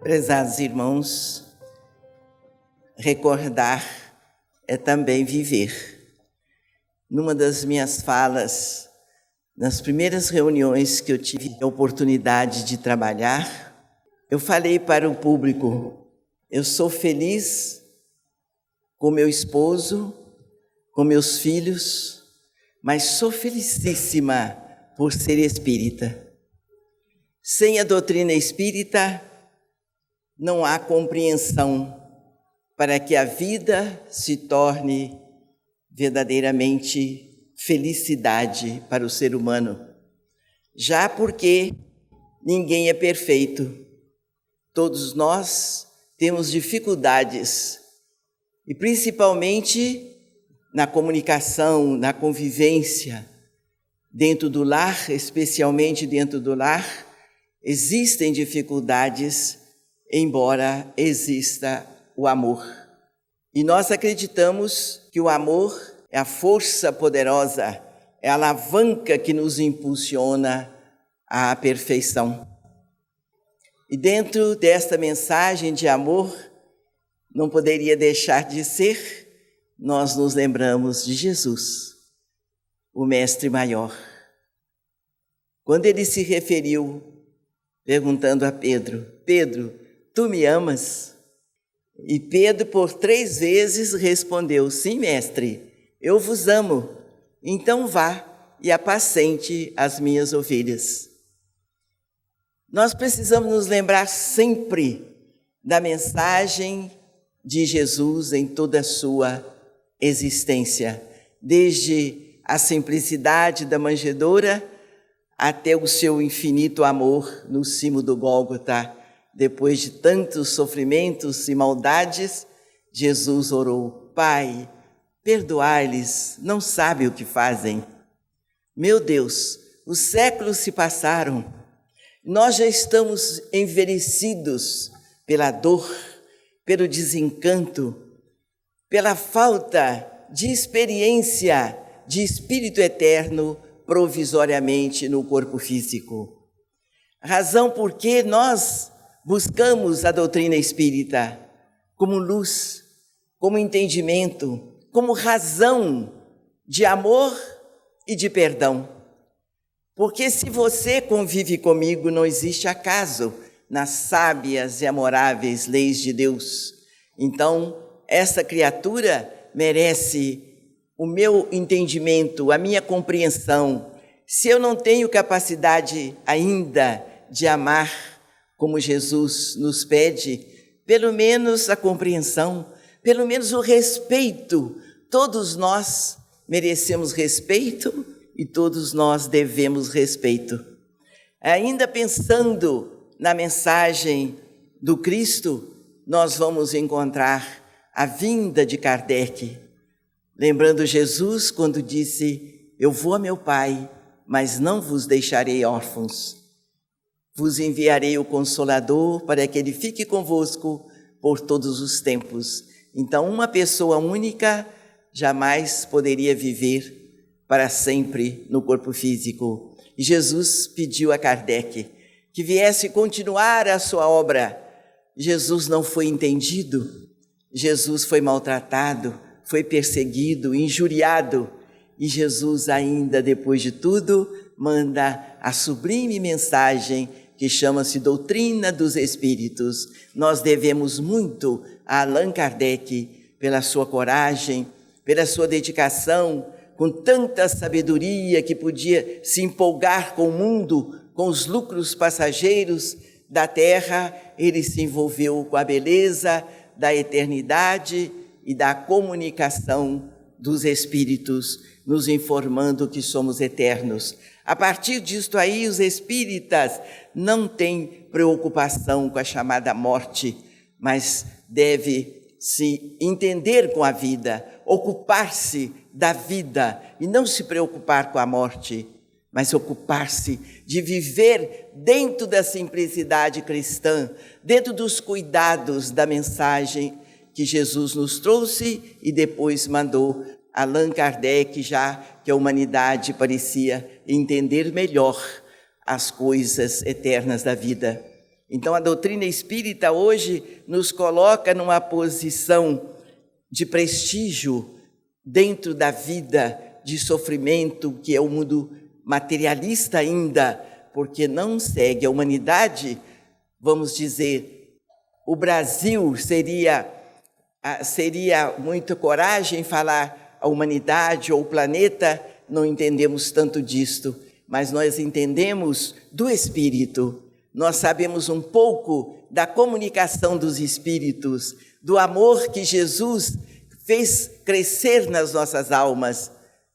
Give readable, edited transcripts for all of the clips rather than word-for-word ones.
Prezados irmãos, recordar é também viver. Numa das minhas falas, nas primeiras reuniões que eu tive a oportunidade de trabalhar, eu falei para o público: eu sou feliz com meu esposo, com meus filhos, mas sou felicíssima por ser espírita. Sem a doutrina espírita, não há compreensão para que a vida se torne verdadeiramente felicidade para o ser humano. Já porque ninguém é perfeito, todos nós temos dificuldades, e principalmente na comunicação, na convivência, dentro do lar, especialmente dentro do lar, existem dificuldades, embora exista o amor. E nós acreditamos que o amor é a força poderosa, é a alavanca que nos impulsiona à perfeição. E dentro desta mensagem de amor, não poderia deixar de ser, nós nos lembramos de Jesus, o Mestre Maior. Quando ele se referiu, perguntando a Pedro: Pedro, tu me amas? E Pedro por 3 vezes respondeu: sim, mestre, eu vos amo. Então vá e apacente as minhas ovelhas. Nós precisamos nos lembrar sempre da mensagem de Jesus em toda a sua existência, desde a simplicidade da manjedoura até o seu infinito amor no cimo do Gólgota. Depois de tantos sofrimentos e maldades, Jesus orou: Pai, perdoai-lhes, não sabem o que fazem. Meu Deus, os séculos se passaram, nós já estamos envelhecidos pela dor, pelo desencanto, pela falta de experiência de Espírito Eterno provisoriamente no corpo físico. Razão porque nós buscamos a doutrina espírita como luz, como entendimento, como razão de amor e de perdão. Porque se você convive comigo, não existe acaso nas sábias e amoráveis leis de Deus. Então, essa criatura merece o meu entendimento, a minha compreensão. Se eu não tenho capacidade ainda de amar como Jesus nos pede, pelo menos a compreensão, pelo menos o respeito. Todos nós merecemos respeito e todos nós devemos respeito. Ainda pensando na mensagem do Cristo, nós vamos encontrar a vinda de Kardec. Lembrando Jesus quando disse: eu vou a meu Pai, mas não vos deixarei órfãos. Vos enviarei o Consolador para que ele fique convosco por todos os tempos. Então, uma pessoa única jamais poderia viver para sempre no corpo físico. E Jesus pediu a Kardec que viesse continuar a sua obra. Jesus não foi entendido, Jesus foi maltratado, foi perseguido, injuriado. E Jesus ainda, depois de tudo, manda a sublime mensagem que chama-se Doutrina dos Espíritos. Nós devemos muito a Allan Kardec pela sua coragem, pela sua dedicação, com tanta sabedoria que podia se empolgar com o mundo, com os lucros passageiros da terra. Ele se envolveu com a beleza da eternidade e da comunicação dos Espíritos, nos informando que somos eternos. A partir disto aí, os espíritas não têm preocupação com a chamada morte, mas deve se entender com a vida, ocupar-se da vida e não se preocupar com a morte, mas ocupar-se de viver dentro da simplicidade cristã, dentro dos cuidados da mensagem que Jesus nos trouxe e depois mandou Allan Kardec, já que a humanidade parecia entender melhor as coisas eternas da vida. Então, a doutrina espírita hoje nos coloca numa posição de prestígio dentro da vida de sofrimento, que é o mundo materialista ainda, porque não segue a humanidade. Vamos dizer, o Brasil seria muita coragem falar a humanidade ou o planeta, não entendemos tanto disto, mas nós entendemos do Espírito. Nós sabemos um pouco da comunicação dos Espíritos, do amor que Jesus fez crescer nas nossas almas,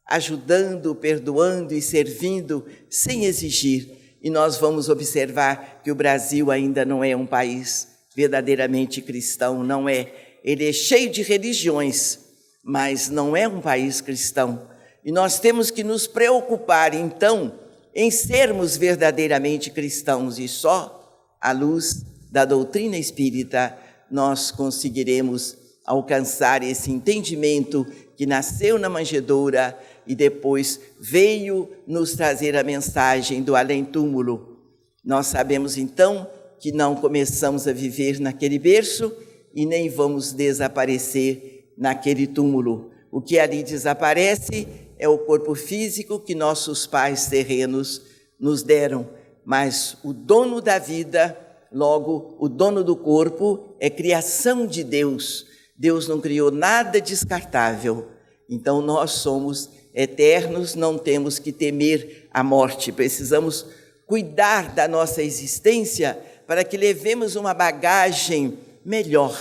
ajudando, perdoando e servindo sem exigir. E nós vamos observar que o Brasil ainda não é um país verdadeiramente cristão, não é. Ele é cheio de religiões, mas não é um país cristão. E nós temos que nos preocupar, então, em sermos verdadeiramente cristãos, e só à luz da doutrina espírita nós conseguiremos alcançar esse entendimento que nasceu na manjedoura e depois veio nos trazer a mensagem do além-túmulo. Nós sabemos então que não começamos a viver naquele berço e nem vamos desaparecer naquele túmulo. O que ali desaparece é o corpo físico que nossos pais terrenos nos deram, mas o dono da vida, logo o dono do corpo, é criação de Deus. Deus não criou nada descartável. Então nós somos eternos, não temos que temer a morte. Precisamos cuidar da nossa existência para que levemos uma bagagem melhor.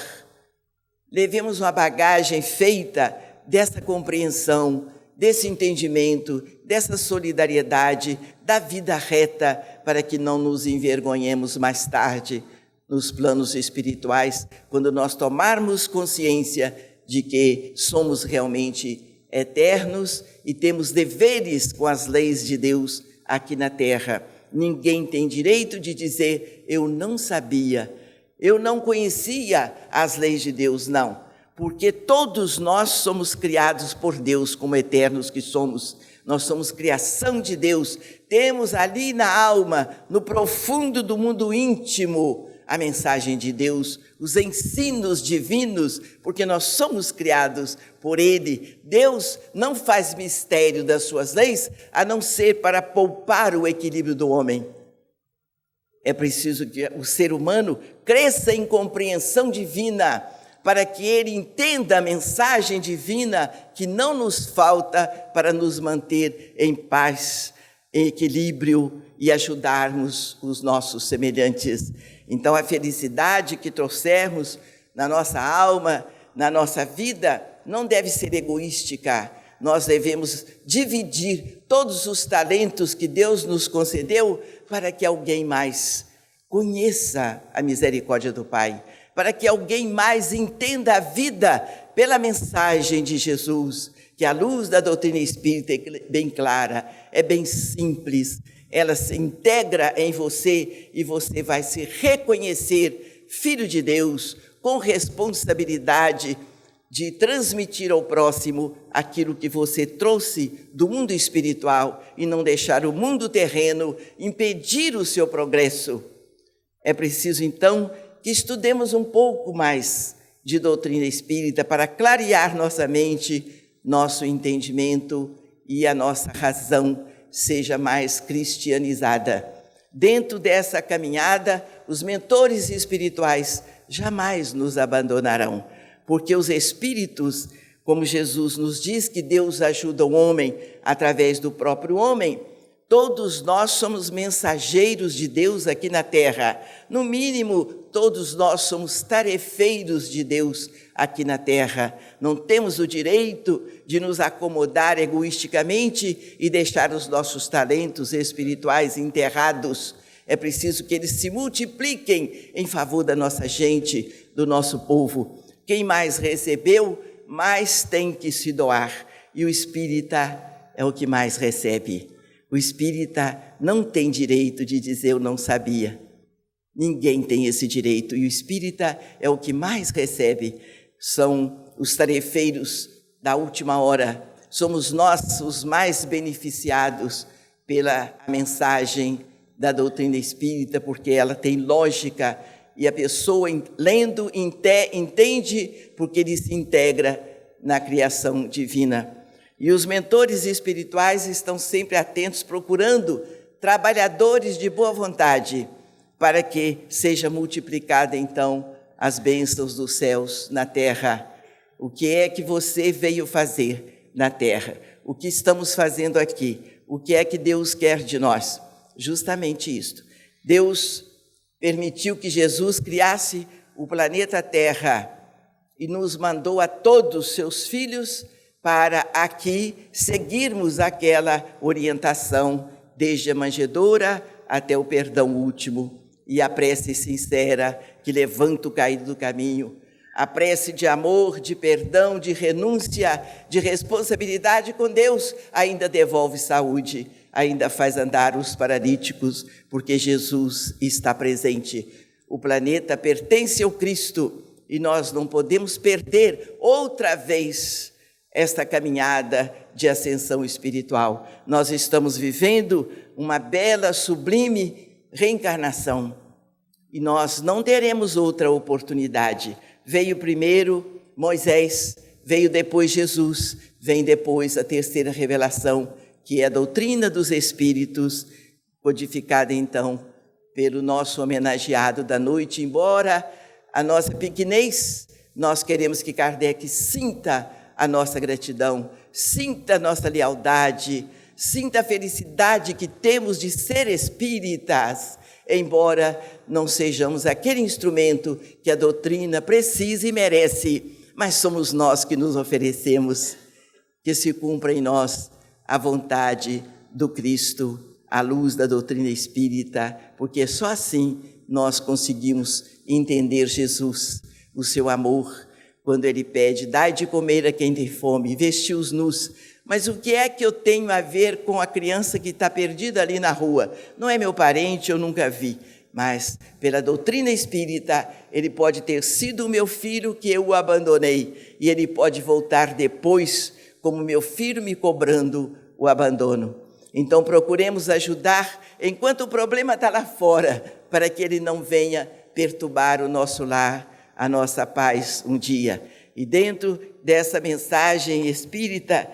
Levemos uma bagagem feita dessa compreensão, desse entendimento, dessa solidariedade, da vida reta, para que não nos envergonhemos mais tarde nos planos espirituais, quando nós tomarmos consciência de que somos realmente eternos e temos deveres com as leis de Deus aqui na terra. Ninguém tem direito de dizer, eu não sabia, eu não conhecia as leis de Deus, não. Porque todos nós somos criados por Deus, como eternos que somos. Nós somos criação de Deus. Temos ali na alma, no profundo do mundo íntimo, a mensagem de Deus, os ensinos divinos, porque nós somos criados por Ele. Deus não faz mistério das suas leis, a não ser para poupar o equilíbrio do homem. É preciso que o ser humano cresça em compreensão divina, para que ele entenda a mensagem divina que não nos falta para nos manter em paz, em equilíbrio e ajudarmos os nossos semelhantes. Então, a felicidade que trouxermos na nossa alma, na nossa vida, não deve ser egoística. Nós devemos dividir todos os talentos que Deus nos concedeu para que alguém mais conheça a misericórdia do Pai, para que alguém mais entenda a vida pela mensagem de Jesus, que a luz da doutrina espírita é bem clara, é bem simples, ela se integra em você e você vai se reconhecer filho de Deus, com responsabilidade de transmitir ao próximo aquilo que você trouxe do mundo espiritual e não deixar o mundo terreno impedir o seu progresso. É preciso, então, que estudemos um pouco mais de doutrina espírita para clarear nossa mente, nosso entendimento e a nossa razão seja mais cristianizada. Dentro dessa caminhada, os mentores espirituais jamais nos abandonarão, porque os espíritos, como Jesus nos diz que Deus ajuda o homem através do próprio homem, todos nós somos mensageiros de Deus aqui na terra. No mínimo, todos nós somos tarefeiros de Deus aqui na terra. Não temos o direito de nos acomodar egoisticamente e deixar os nossos talentos espirituais enterrados. É preciso que eles se multipliquem em favor da nossa gente, do nosso povo. Quem mais recebeu, mais tem que se doar. E o espírita é o que mais recebe. O espírita não tem direito de dizer eu não sabia. Ninguém tem esse direito. E o espírita é o que mais recebe. São os tarefeiros da última hora. Somos nós os mais beneficiados pela mensagem da doutrina espírita, porque ela tem lógica e a pessoa, lendo, entende, porque ele se integra na criação divina. E os mentores espirituais estão sempre atentos, procurando trabalhadores de boa vontade, para que seja multiplicada, então, as bênçãos dos céus na terra. O que é que você veio fazer na terra? O que estamos fazendo aqui? O que é que Deus quer de nós? Justamente isto. Deus permitiu que Jesus criasse o planeta Terra e nos mandou a todos seus filhos para aqui seguirmos aquela orientação, desde a manjedoura até o perdão último e a prece sincera que levanta o caído do caminho, a prece de amor, de perdão, de renúncia, de responsabilidade com Deus, ainda devolve saúde, ainda faz andar os paralíticos, porque Jesus está presente. O planeta pertence ao Cristo e nós não podemos perder outra vez esta caminhada de ascensão espiritual. Nós estamos vivendo uma bela, sublime reencarnação e nós não teremos outra oportunidade. Veio primeiro Moisés, veio depois Jesus, vem depois a terceira revelação, que é a doutrina dos Espíritos, codificada então pelo nosso homenageado da noite. Embora a nossa pequenez, nós queremos que Kardec sinta a nossa gratidão, sinta a nossa lealdade, sinta a felicidade que temos de ser espíritas, embora não sejamos aquele instrumento que a doutrina precisa e merece, mas somos nós que nos oferecemos, que se cumpra em nós a vontade do Cristo, à luz da doutrina espírita, porque só assim nós conseguimos entender Jesus, o seu amor, quando ele pede, dai de comer a quem tem fome, vestir os nus. Mas o que é que eu tenho a ver com a criança que está perdida ali na rua? Não é meu parente, eu nunca vi. Mas, pela doutrina espírita, ele pode ter sido o meu filho que eu o abandonei. E ele pode voltar depois, como meu filho me cobrando o abandono. Então, procuremos ajudar enquanto o problema está lá fora, para que ele não venha perturbar o nosso lar, a nossa paz um dia. E dentro dessa mensagem espírita,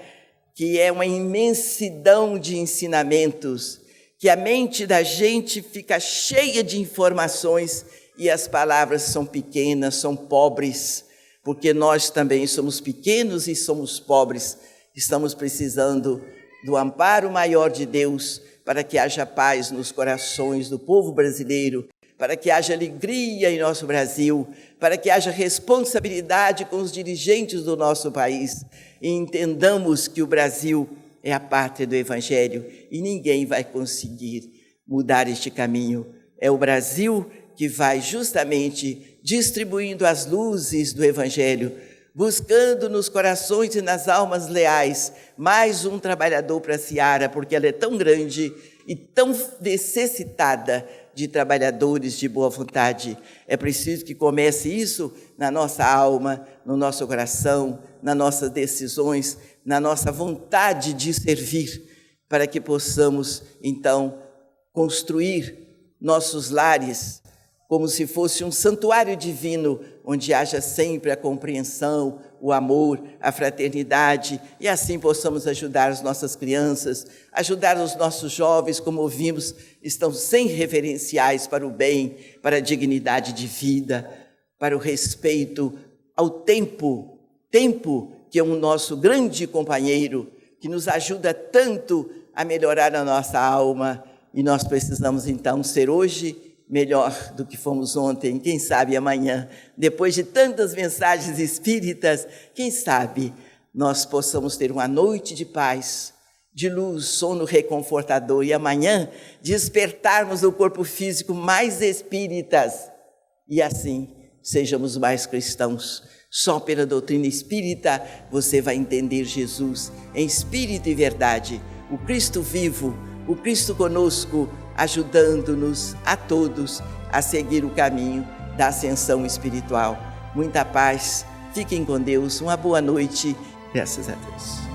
que é uma imensidão de ensinamentos, que a mente da gente fica cheia de informações e as palavras são pequenas, são pobres, porque nós também somos pequenos e somos pobres. Estamos precisando do amparo maior de Deus para que haja paz nos corações do povo brasileiro, para que haja alegria em nosso Brasil, para que haja responsabilidade com os dirigentes do nosso país e entendamos que o Brasil é a pátria do Evangelho e ninguém vai conseguir mudar este caminho. É o Brasil que vai justamente distribuindo as luzes do Evangelho, buscando nos corações e nas almas leais mais um trabalhador para a seara, porque ela é tão grande e tão necessitada de trabalhadores de boa vontade. É preciso que comece isso na nossa alma, no nosso coração, nas nossas decisões, na nossa vontade de servir, para que possamos, então, construir nossos lares como se fosse um santuário divino, onde haja sempre a compreensão, o amor, a fraternidade, e assim possamos ajudar as nossas crianças, ajudar os nossos jovens, como ouvimos, estão sem referenciais para o bem, para a dignidade de vida, para o respeito ao tempo que é um nosso grande companheiro, que nos ajuda tanto a melhorar a nossa alma, e nós precisamos então ser hoje melhor do que fomos ontem, quem sabe amanhã, depois de tantas mensagens espíritas, quem sabe nós possamos ter uma noite de paz, de luz, sono reconfortador, e amanhã despertarmos o corpo físico mais espíritas, e assim sejamos mais cristãos. Só pela doutrina espírita você vai entender Jesus em espírito e verdade, o Cristo vivo, o Cristo conosco, ajudando-nos a todos a seguir o caminho da ascensão espiritual. Muita paz, fiquem com Deus, uma boa noite, graças a Deus.